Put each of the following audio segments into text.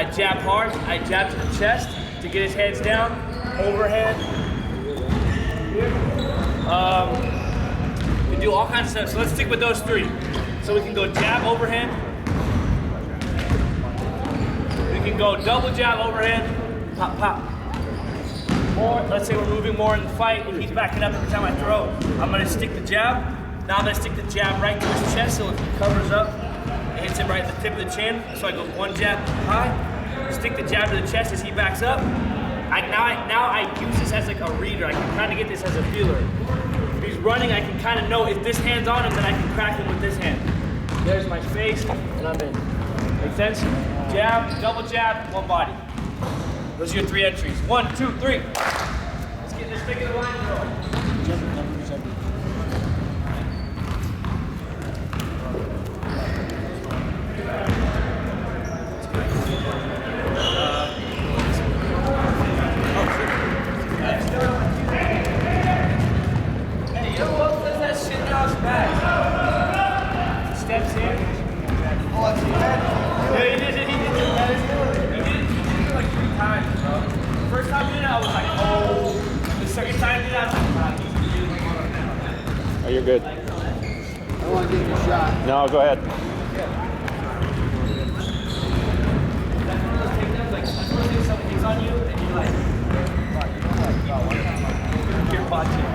I jab hard, I jab to the chest to get his hands down, overhand. We can do all kinds of stuff, so let's stick with those three. So we can go jab, overhand. We can go double jab, overhand, pop, pop. Or let's say we're moving more in the fight and he's backing up every time I throw. I'm gonna stick the jab. Now I'm gonna stick the jab right to his chest so it covers up. It hits him right at the tip of the chin. So I go one jab high, stick the jab to the chest as he backs up. Now I use this as like a reader. I can kind of get this as a feeler. If he's running, I can kind of know if this hand's on him, then I can crack him with this hand. There's my face, and I'm in. Make sense? Jab, double jab, one body. Those are your 3 entries. 1, 2, 3. Let's get this big in the line and go. Hey, you know what does that shit down his back? Steps in. Oh, that's bad. Yeah, he did it like 3 times, bro. The first time he did it, I was like, oh. The second time he did it, I was like, oh, you're good. I want to give you a shot. No, go ahead. Something's on you, and you're like, you're watching.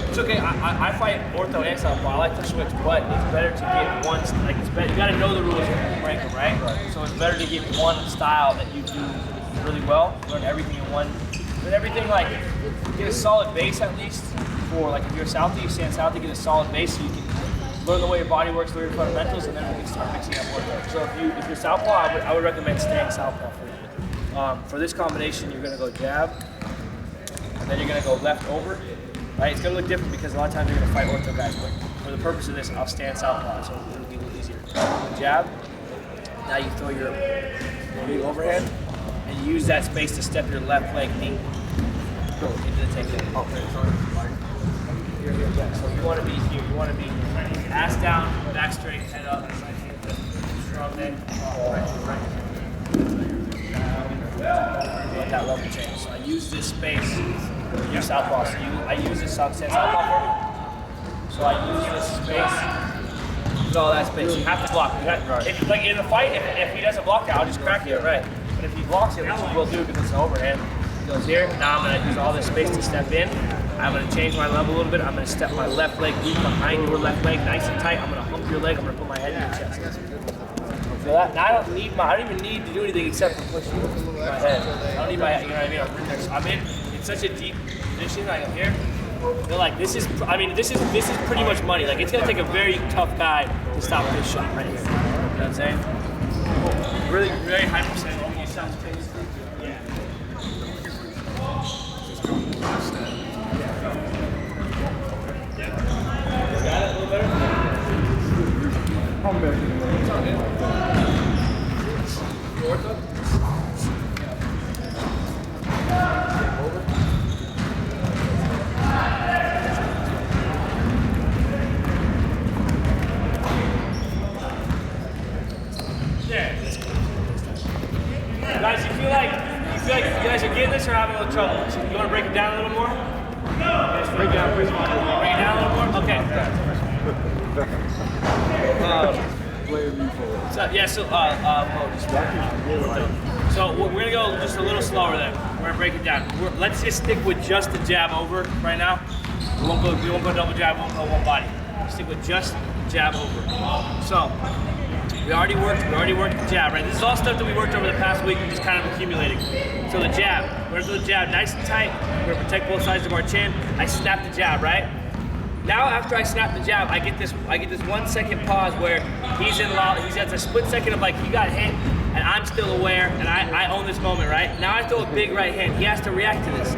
It's okay. I fight ortho and southpaw. I like to switch, but it's better to get one. Like it's better. You got to know the rules when you break them, right? So it's better to get one style that you do really well. Learn everything in one. Learn everything like get a solid base at least. For like if you're a Southie, you stand Southie, get a solid base so you can learn the way your body works, learn your fundamentals, and then we can start mixing up ortho. So if you're southpaw, I would recommend staying southpaw for that. For this combination, you're gonna go jab, and then you're gonna go left over. Right? It's gonna look different because a lot of times you're gonna fight ortho guys, but for the purpose of this, I'll stand southpaw, so it'll be a little easier. Jab. Now you throw your big overhand, and you use that space to step your left leg knee. Go into the takedown. Okay. So you want to be here. You want to be ass down, back straight, head up, strong neck, right. Let that level change. So I use this space. You're southpaw. So I use this stand southpaw for me. So I use this space. Use all that space. You have to block. If, like in the fight, if he doesn't block it, I'll just crack it, right? But if he blocks it, which he will do because it's an overhand, he goes here. Now I'm gonna use all this space to step in. I'm gonna change my level a little bit. I'm gonna step my left leg deep behind your left leg, nice and tight. I'm gonna hump your leg. I'm gonna put my head in your chest. Feel that? Now I don't even need to do anything except for push my head. I don't need my head. You know what I mean? I'm in such a deep position. Like I'm here. They're like, this is pretty much money. Like it's gonna take a very tough guy to stop this shot right here. You know what I'm saying? Really, very high percentage. Yeah. Got it a little better? I'm better. It's all good. Ortho? Guys, you feel like you guys are getting this or having a little trouble? So you want to break it down a little more? Break it down a little more? Okay. So we're going to go just a little slower then. We're going to break it down. Let's just stick with just the jab over right now. We won't go double jab, we won't go one body. Stick with just jab over. So we already worked the jab, right? This is all stuff that we worked over the past week and just kind of accumulating. So the jab, we're gonna do the jab nice and tight. We're gonna protect both sides of our chin. I snap the jab, right? Now after I snap the jab, I get this 1 second pause where he's at a split second of like he got hit and I'm still aware and I own this moment, right? Now I throw a big right hand. He has to react to this.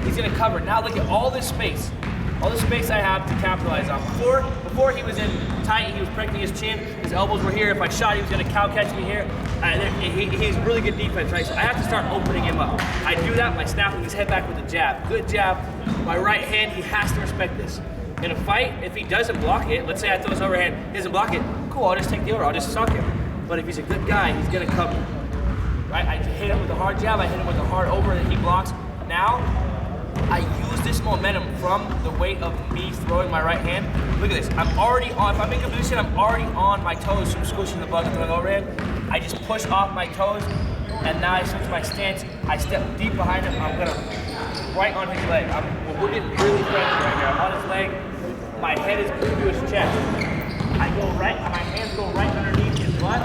He's gonna cover. Now look at all this space. all the space I have to capitalize on. Before he was in tight, he was protecting his chin, his elbows were here. If I shot, he was gonna cow catch me here. He's really good defense, right? So I have to start opening him up. I do that by snapping his head back with a jab. Good jab. My right hand, he has to respect this. In a fight, if he doesn't block it, let's say I throw his overhand, he doesn't block it, cool, I'll just take the over, I'll just suck him. But if he's a good guy, he's gonna cover. Right? I hit him with a hard jab, I hit him with a hard over that he blocks. Now, I use this momentum from the weight of me throwing my right hand. Look at this, I'm already on, if I'm in good position, I'm already on my toes from squishing the bug and throwing overhand. I just push off my toes, and now I switch my stance. I step deep behind him, I'm gonna right on his leg. We're getting really friendly right here. I'm on his leg, my head is glued to his chest. I go right, my hands go right underneath his butt,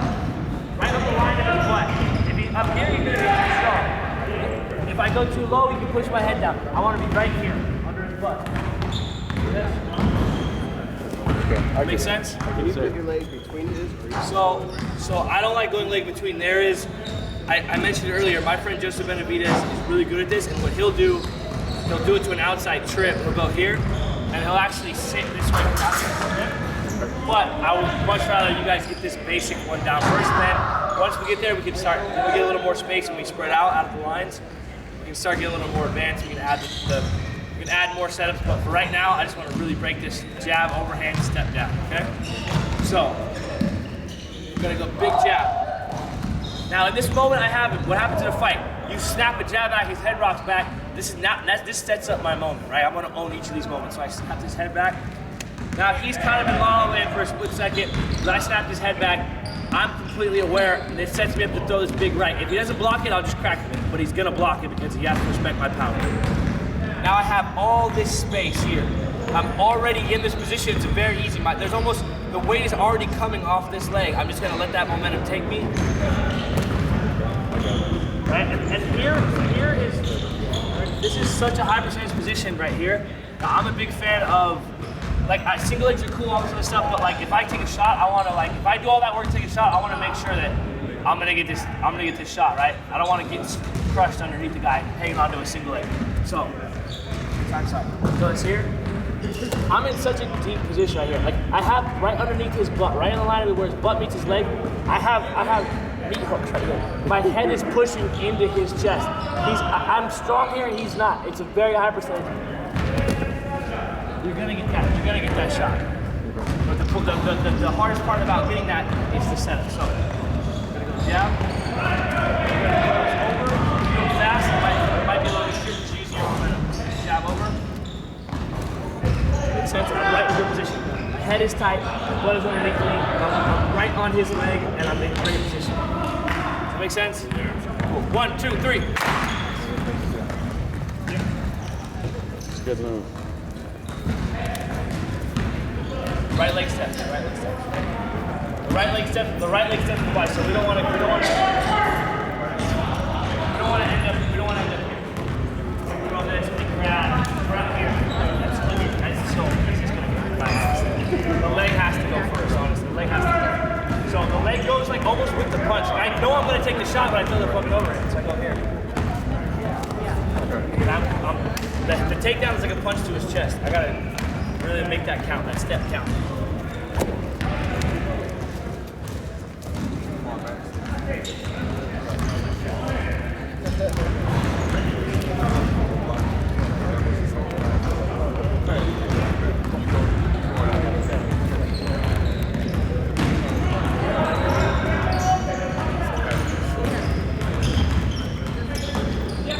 right up the line of his butt. If he's up here, you're gonna be too strong. If I go too low, you can push my head down. I want to be right here, under his butt. Okay. Make sense? Can you put your leg between his? So I don't like going leg between. There is, I mentioned earlier, my friend Joseph Benavidez is really good at this, and what he'll do it to an outside trip. He'll go here, and he'll actually sit this way. But I would much rather you guys get this basic one down first, and then once we get there, we can start, we get a little more space and we spread out of the lines. We can start getting a little more advanced. We can add we can add more setups, but for right now, I just want to really break this jab, overhand, step down, okay? So, we're gonna go big jab. Now in this moment I have it, what happens in a fight? You snap a jab back, his head rocks back. This sets up my moment, right? I want to own each of these moments. So I snap his head back. Now he's kind of been long land for a split second, but I snapped his head back. I'm completely aware, and it sets me up to throw this big right. If he doesn't block it, I'll just crack him, but he's gonna block it because he has to respect my power. Now I have all this space here. I'm already in this position, it's very easy. There's almost, the weight is already coming off this leg. I'm just gonna let that momentum take me. Right, and here is, this is such a high percentage position right here. Now, I'm a big fan of, like, single legs are cool, all this other stuff, but like, if I take a shot, I wanna, like, if I do all that work to take a shot, I wanna make sure that I'm gonna get this shot, right? I don't wanna get crushed underneath the guy hanging onto a single leg. So, side. So it's here. I'm in such a deep position right here. Like, I have right underneath his butt, right in the line of it where his butt meets his leg, I have meat hooks right here. My head is pushing into his chest. I'm strong here and he's not. It's a very high percentage. You're gonna get that shot. But the hardest part about getting that is the setup. So, gonna go jab. Over, go fast. It might be a little bit easier. Jab over. Makes sense. I'm right in good position. My head is tight. My butt is underneath me. I'm right on his leg, and I'm in great position. Does that make sense? Cool. 1, 2, 3. It's a good move. Right leg step. The right leg step twice. So we don't want to end up here. We want this big grab here. That's so this is gonna be fast. The leg has to go first, honestly. The leg has to go. So the leg goes like almost with the punch. I know I'm gonna take the shot, but I feel the fucking overhand. So I go here. The takedown is like a punch to his chest. I gotta really make that count, that step count.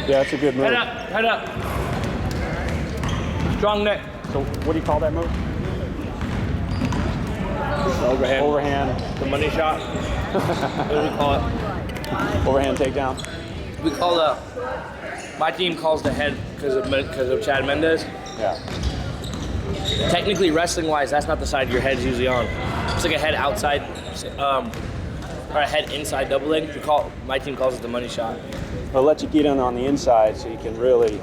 Yeah, that's a good move. Head up. Strong neck. So what do you call that move? Overhand. The money shot. What do we call it? Overhand takedown. We call my team calls the head because of Chad Mendez. Yeah. Technically, wrestling-wise, that's not the side your head's usually on. It's like a head outside, or a head inside double leg. My team calls it the money shot. It'll let you get in on the inside so you can really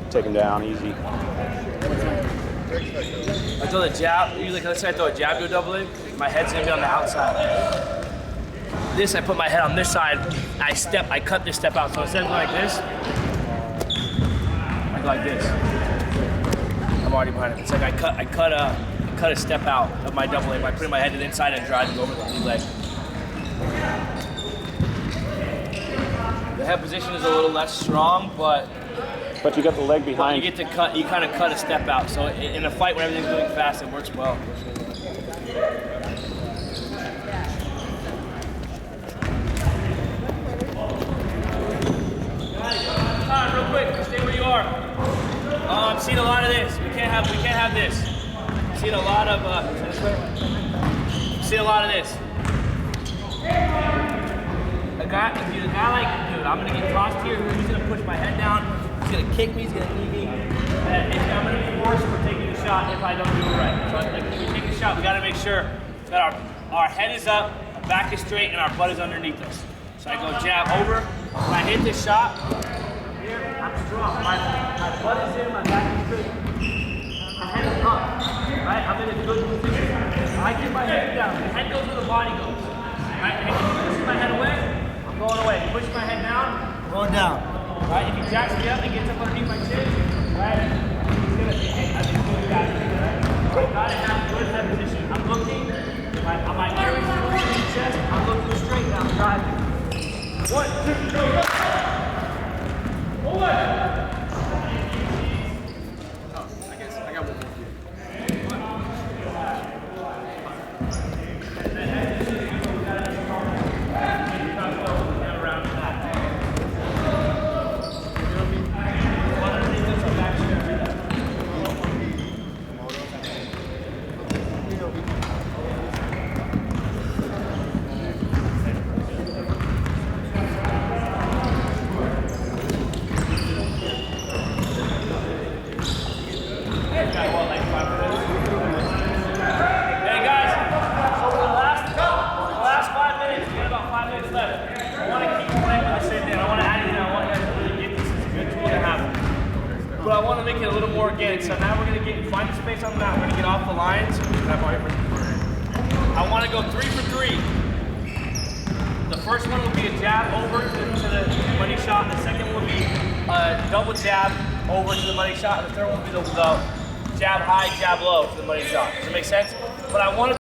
take him down easy. I throw the jab, usually let's say I throw a jab to a double leg, my head's gonna be on the outside. This, I put my head on this side, I cut this step out. So instead of going like this, I go like this. I'm already behind him. It's like I cut a step out of my double leg by putting my head to the inside and driving over the lead leg. The head position is a little less strong, but you got the leg behind. You get to cut. You kind of cut a step out. So in a fight when everything's moving fast, it works well. Time, real quick. Stay where you are. I'm seeing a lot of this. We can't have this. I'm seeing a lot of. See a lot of this. A guy like, dude, I'm gonna get tossed here. He's gonna push my head down. He's gonna kick me. He's gonna knee me. And I'm gonna be forced for taking a shot if I don't do it right. So like, when we take a shot, we gotta make sure that our head is up, our back is straight, and our butt is underneath us. So I go jab over. When I hit this shot, here, I'm strong. My butt is in, my back is straight. My head is up, right? I'm in a good position. I keep my head down. The head goes where the body goes. Right? And if you push my head away, I'm going away. Push my head down, going down. Right? If he jacks me up and gets up underneath my chin, right? He's gonna be hit. I think he's gonna got it. I gotta have good head position. I'm looking. My ear is in the chest. I'm looking straight now. I'm driving. 1, 2, 3, go. Forward. But I want to make it a little more organic. So now we're going to find the space on the mat. We're going to get off the lines. I want to go 3 for 3. The first one will be a jab over to the money shot. The second will be a double jab over to the money shot. And the third one will be the jab high, jab low to the money shot. Does that make sense? But I want to